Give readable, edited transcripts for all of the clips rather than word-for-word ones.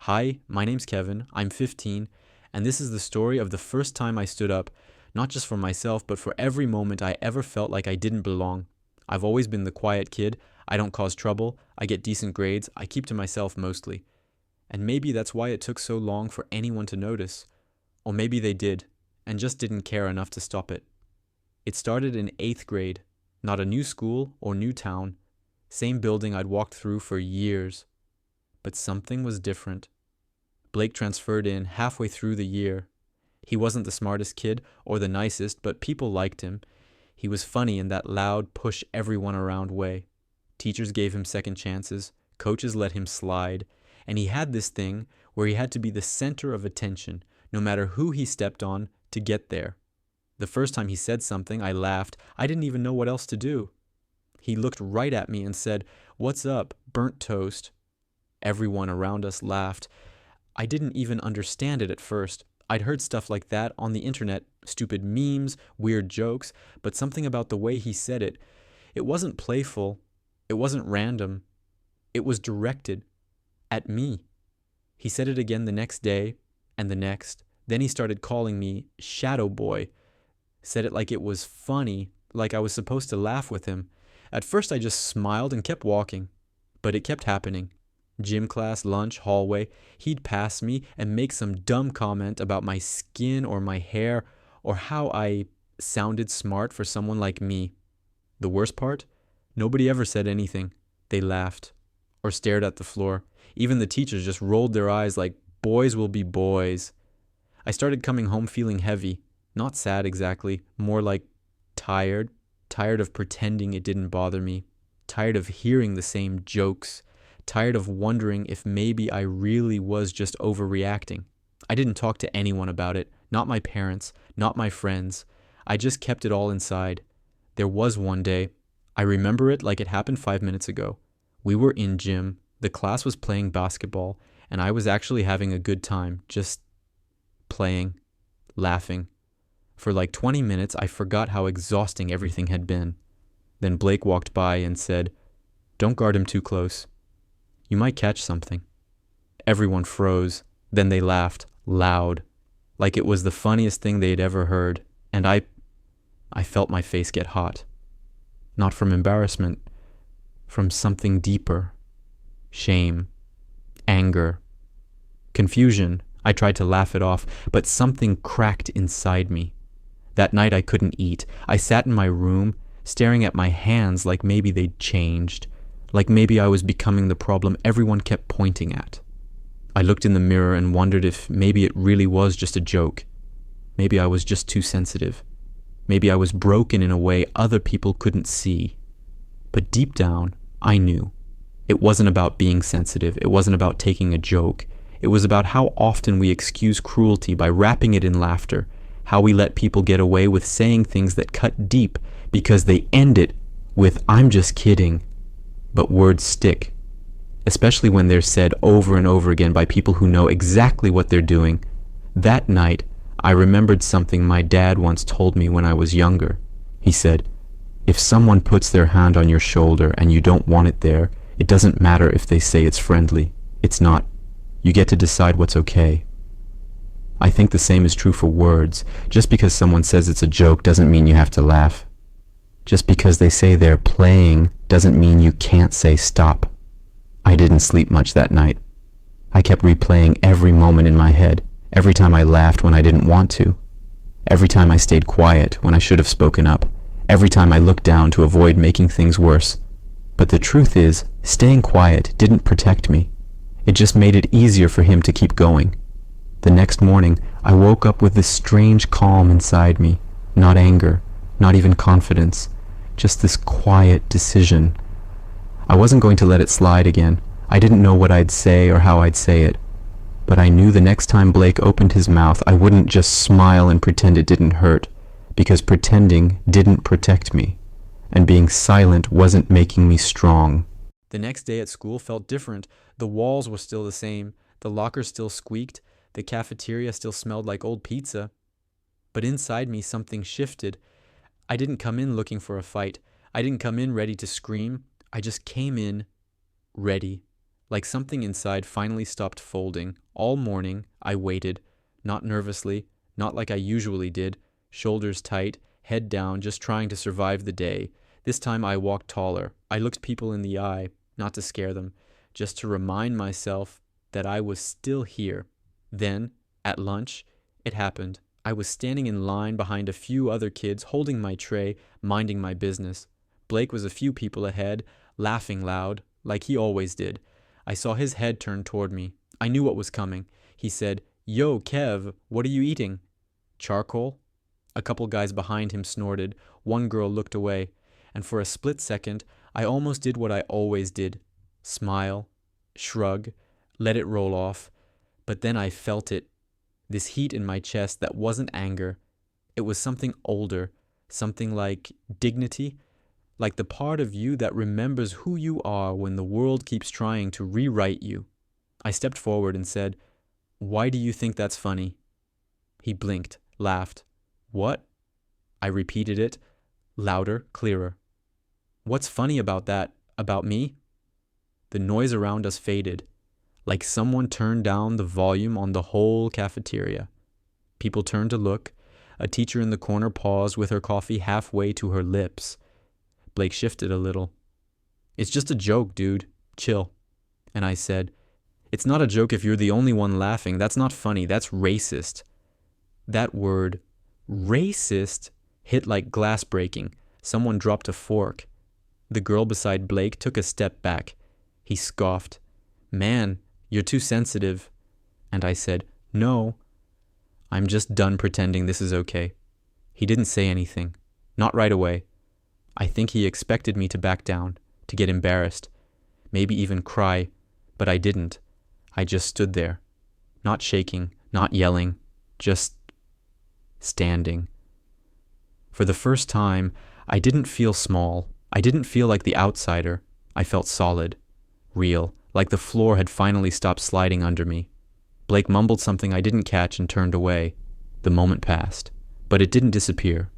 Hi, my name's Kevin, I'm 15, and this is the story of the first time I stood up, not just for myself, but for every moment I ever felt like I didn't belong. I've always been the quiet kid, I don't cause trouble, I get decent grades, I keep to myself mostly. And maybe that's why it took so long for anyone to notice. Or maybe they did, and just didn't care enough to stop it. It started in 8th grade, not a new school or new town, same building I'd walked through for years. But something was different. Blake transferred in halfway through the year. He wasn't the smartest kid or the nicest, but people liked him. He was funny in that loud, push everyone around way. Teachers gave him second chances, coaches let him slide, and he had this thing where he had to be the center of attention, no matter who he stepped on, to get there. The first time he said something, I laughed. I didn't even know what else to do. He looked right at me and said, "What's up, burnt toast?" Everyone around us laughed. I didn't even understand it at first. I'd heard stuff like that on the internet, stupid memes, weird jokes, but something about the way he said it, it wasn't playful, it wasn't random, it was directed at me. He said it again the next day and the next. Then he started calling me Shadow Boy, said it like it was funny, like I was supposed to laugh with him. At first I just smiled and kept walking, but it kept happening. Gym class, lunch, hallway, he'd pass me and make some dumb comment about my skin or my hair or how I sounded smart for someone like me. The worst part? Nobody ever said anything. They laughed or stared at the floor. Even the teachers just rolled their eyes like boys will be boys. I started coming home feeling heavy, not sad exactly, more like tired of pretending it didn't bother me, tired of hearing the same jokes, tired of wondering if maybe I really was just overreacting. I didn't talk to anyone about it, not my parents, not my friends. I just kept it all inside. There was one day, I remember it like it happened 5 minutes ago. We were in gym, the class was playing basketball, and I was actually having a good time, just playing, laughing. For like 20 minutes, I forgot how exhausting everything had been. Then Blake walked by and said, "Don't guard him too close. You might catch something." Everyone froze. Then they laughed, loud, like it was the funniest thing they'd ever heard. And I felt my face get hot. Not from embarrassment, from something deeper. Shame, anger, confusion. I tried to laugh it off, but something cracked inside me. That night I couldn't eat. I sat in my room, staring at my hands like maybe they'd changed, like maybe I was becoming the problem everyone kept pointing at. I looked in the mirror and wondered if maybe it really was just a joke. Maybe I was just too sensitive. Maybe I was broken in a way other people couldn't see. But deep down, I knew. It wasn't about being sensitive. It wasn't about taking a joke. It was about how often we excuse cruelty by wrapping it in laughter, how we let people get away with saying things that cut deep because they end it with "I'm just kidding." But words stick, especially when they're said over and over again by people who know exactly what they're doing. That night, I remembered something my dad once told me when I was younger. He said, "If someone puts their hand on your shoulder and you don't want it there, it doesn't matter if they say it's friendly. It's not. You get to decide what's okay." I think the same is true for words. Just because someone says it's a joke doesn't mean you have to laugh. Just because they say they're playing doesn't mean you can't say stop. I didn't sleep much that night. I kept replaying every moment in my head, every time I laughed when I didn't want to, every time I stayed quiet when I should have spoken up, every time I looked down to avoid making things worse. But the truth is, staying quiet didn't protect me. It just made it easier for him to keep going. The next morning, I woke up with this strange calm inside me, not anger, not even confidence, just this quiet decision. I wasn't going to let it slide again. I didn't know what I'd say or how I'd say it. But I knew the next time Blake opened his mouth, I wouldn't just smile and pretend it didn't hurt, because pretending didn't protect me, and being silent wasn't making me strong. The next day at school felt different. The walls were still the same, the lockers still squeaked, the cafeteria still smelled like old pizza. But inside me something shifted. I didn't come in looking for a fight. I didn't come in ready to scream. I just came in ready. Like something inside finally stopped folding. All morning, I waited, not nervously, not like I usually did, shoulders tight, head down, just trying to survive the day. This time I walked taller. I looked people in the eye, not to scare them, just to remind myself that I was still here. Then, at lunch, it happened. I was standing in line behind a few other kids, holding my tray, minding my business. Blake was a few people ahead, laughing loud, like he always did. I saw his head turn toward me. I knew what was coming. He said, "Yo, Kev, what are you eating?" "Charcoal?" A couple guys behind him snorted. One girl looked away. And for a split second, I almost did what I always did. Smile, shrug, let it roll off. But then I felt it. This heat in my chest that wasn't anger. It was something older, something like dignity, like the part of you that remembers who you are when the world keeps trying to rewrite you. I stepped forward and said, "Why do you think that's funny?" He blinked, laughed. "What?" I repeated it, louder, clearer. "What's funny about that, about me?" The noise around us faded, like someone turned down the volume on the whole cafeteria. People turned to look. A teacher in the corner paused with her coffee halfway to her lips. Blake shifted a little. "It's just a joke, dude. Chill." And I said, "It's not a joke if you're the only one laughing. That's not funny. That's racist." That word, racist, hit like glass breaking. Someone dropped a fork. The girl beside Blake took a step back. He scoffed. "Man, you're too sensitive." And I said, "No, I'm just done pretending this is okay." He didn't say anything. Not right away. I think he expected me to back down, to get embarrassed, maybe even cry, but I didn't. I just stood there, not shaking, not yelling, just standing. For the first time, I didn't feel small. I didn't feel like the outsider. I felt solid, real, like the floor had finally stopped sliding under me. Blake mumbled something I didn't catch and turned away. The moment passed, but it didn't disappear.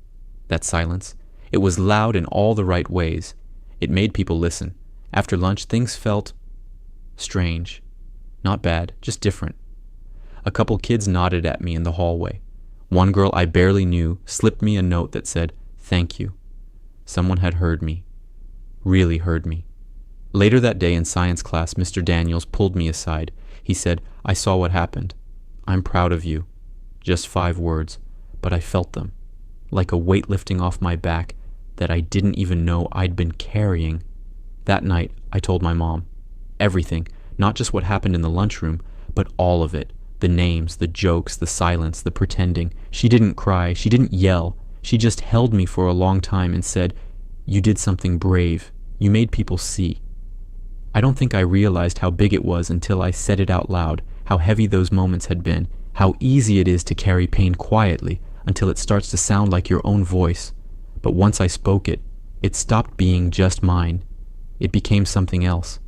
That silence. It was loud in all the right ways. It made people listen. After lunch, things felt strange. Not bad, just different. A couple kids nodded at me in the hallway. One girl I barely knew slipped me a note that said, "Thank you." Someone had heard me. Really heard me. Later that day in science class, Mr. Daniels pulled me aside. He said, "I saw what happened. I'm proud of you." Just 5 words, but I felt them. Like a weight lifting off my back that I didn't even know I'd been carrying. That night, I told my mom. Everything, not just what happened in the lunchroom, but all of it. The names, the jokes, the silence, the pretending. She didn't cry, she didn't yell. She just held me for a long time and said, "You did something brave. You made people see." I don't think I realized how big it was until I said it out loud, how heavy those moments had been, how easy it is to carry pain quietly until it starts to sound like your own voice. But once I spoke it, it stopped being just mine. It became something else,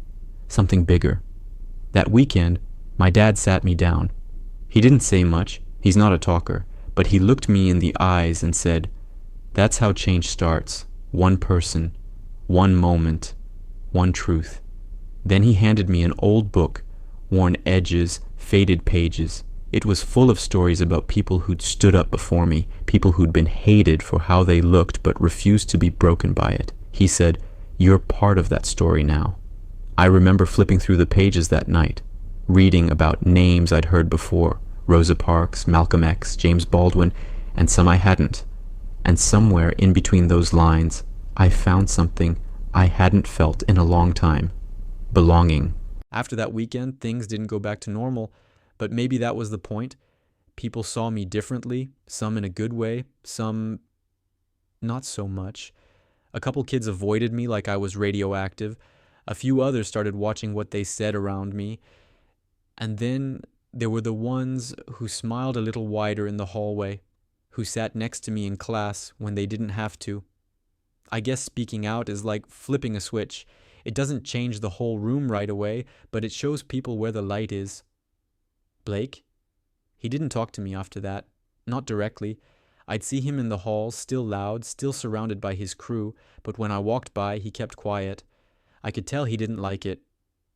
something bigger. That weekend, my dad sat me down. He didn't say much, he's not a talker, but he looked me in the eyes and said, "That's how change starts. One person, one moment, one truth." Then he handed me an old book, worn edges, faded pages. It was full of stories about people who'd stood up before me, people who'd been hated for how they looked but refused to be broken by it. He said, "You're part of that story now." I remember flipping through the pages that night, reading about names I'd heard before, Rosa Parks, Malcolm X, James Baldwin, and some I hadn't. And somewhere in between those lines, I found something I hadn't felt in a long time. Belonging. After that weekend, things didn't go back to normal, but maybe that was the point. People saw me differently, some in a good way, some not so much. A couple kids avoided me like I was radioactive. A few others started watching what they said around me. And then there were the ones who smiled a little wider in the hallway, who sat next to me in class when they didn't have to. I guess speaking out is like flipping a switch. It doesn't change the whole room right away, but it shows people where the light is. Blake? He didn't talk to me after that. Not directly. I'd see him in the hall, still loud, still surrounded by his crew, but when I walked by, he kept quiet. I could tell he didn't like it.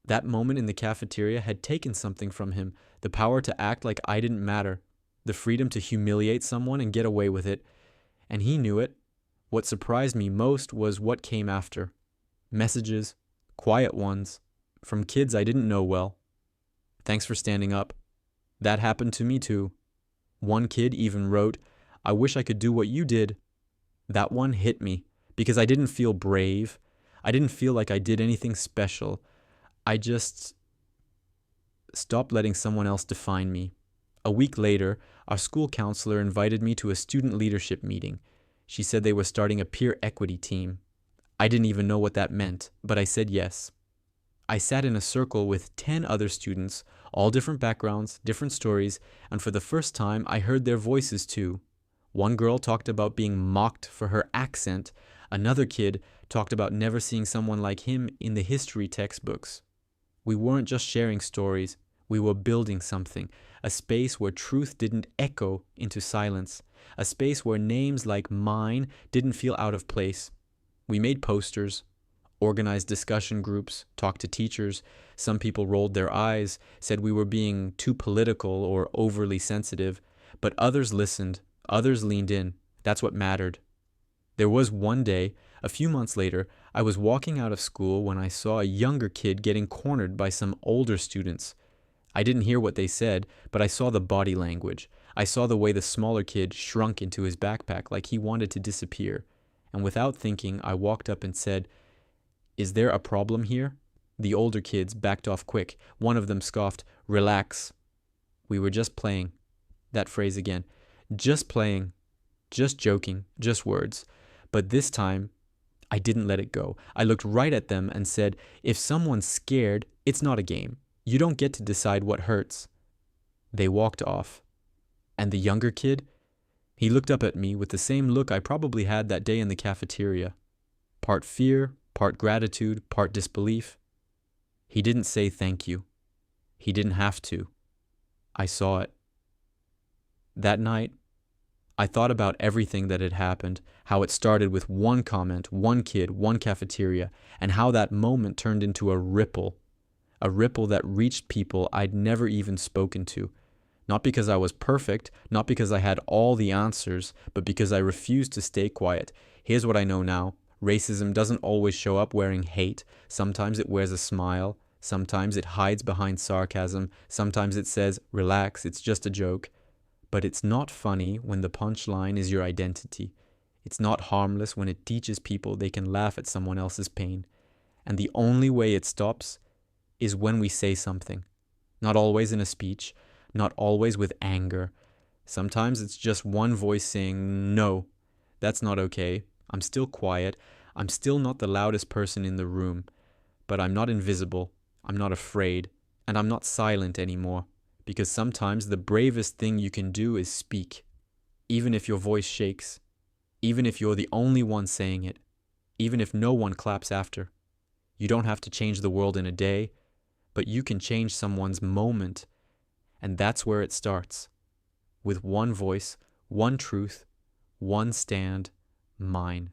That moment in the cafeteria had taken something from him, the power to act like I didn't matter, the freedom to humiliate someone and get away with it. And he knew it. What surprised me most was what came after. Messages, quiet ones, from kids I didn't know well. Thanks for standing up. That happened to me too. One kid even wrote, I wish I could do what you did. That one hit me because I didn't feel brave. I didn't feel like I did anything special. I just stopped letting someone else define me. A week later, our school counselor invited me to a student leadership meeting. She said they were starting a peer equity team. I didn't even know what that meant, but I said yes. I sat in a circle with 10 other students, all different backgrounds, different stories, and for the first time I heard their voices too. One girl talked about being mocked for her accent. Another kid talked about never seeing someone like him in the history textbooks. We weren't just sharing stories, we were building something, a space where truth didn't echo into silence, a space where names like mine didn't feel out of place. We made posters, organized discussion groups, talked to teachers. Some people rolled their eyes, said we were being too political or overly sensitive, but others listened, others leaned in. That's what mattered. There was one day, a few months later, I was walking out of school when I saw a younger kid getting cornered by some older students. I didn't hear what they said, but I saw the body language. I saw the way the smaller kid shrunk into his backpack like he wanted to disappear. And without thinking, I walked up and said, Is there a problem here? The older kids backed off quick. One of them scoffed, Relax. We were just playing. That phrase again. Just playing. Just joking. Just words. But this time, I didn't let it go. I looked right at them and said, If someone's scared, it's not a game. You don't get to decide what hurts. They walked off. And the younger kid? He looked up at me with the same look I probably had that day in the cafeteria. Part fear, part gratitude, part disbelief. He didn't say thank you. He didn't have to. I saw it. That night, I thought about everything that had happened, how it started with one comment, one kid, one cafeteria, and how that moment turned into a ripple that reached people I'd never even spoken to. Not because I was perfect, not because I had all the answers, but because I refused to stay quiet. Here's what I know now. Racism doesn't always show up wearing hate. Sometimes it wears a smile. Sometimes it hides behind sarcasm. Sometimes it says, relax, it's just a joke. But it's not funny when the punchline is your identity. It's not harmless when it teaches people they can laugh at someone else's pain. And the only way it stops is when we say something. Not always in a speech, not always with anger. Sometimes it's just one voice saying, no, that's not okay. I'm still quiet. I'm still not the loudest person in the room. But I'm not invisible. I'm not afraid. And I'm not silent anymore. Because sometimes the bravest thing you can do is speak. Even if your voice shakes. Even if you're the only one saying it. Even if no one claps after. You don't have to change the world in a day, but you can change someone's moment. And that's where it starts. With one voice, one truth, one stand, mine.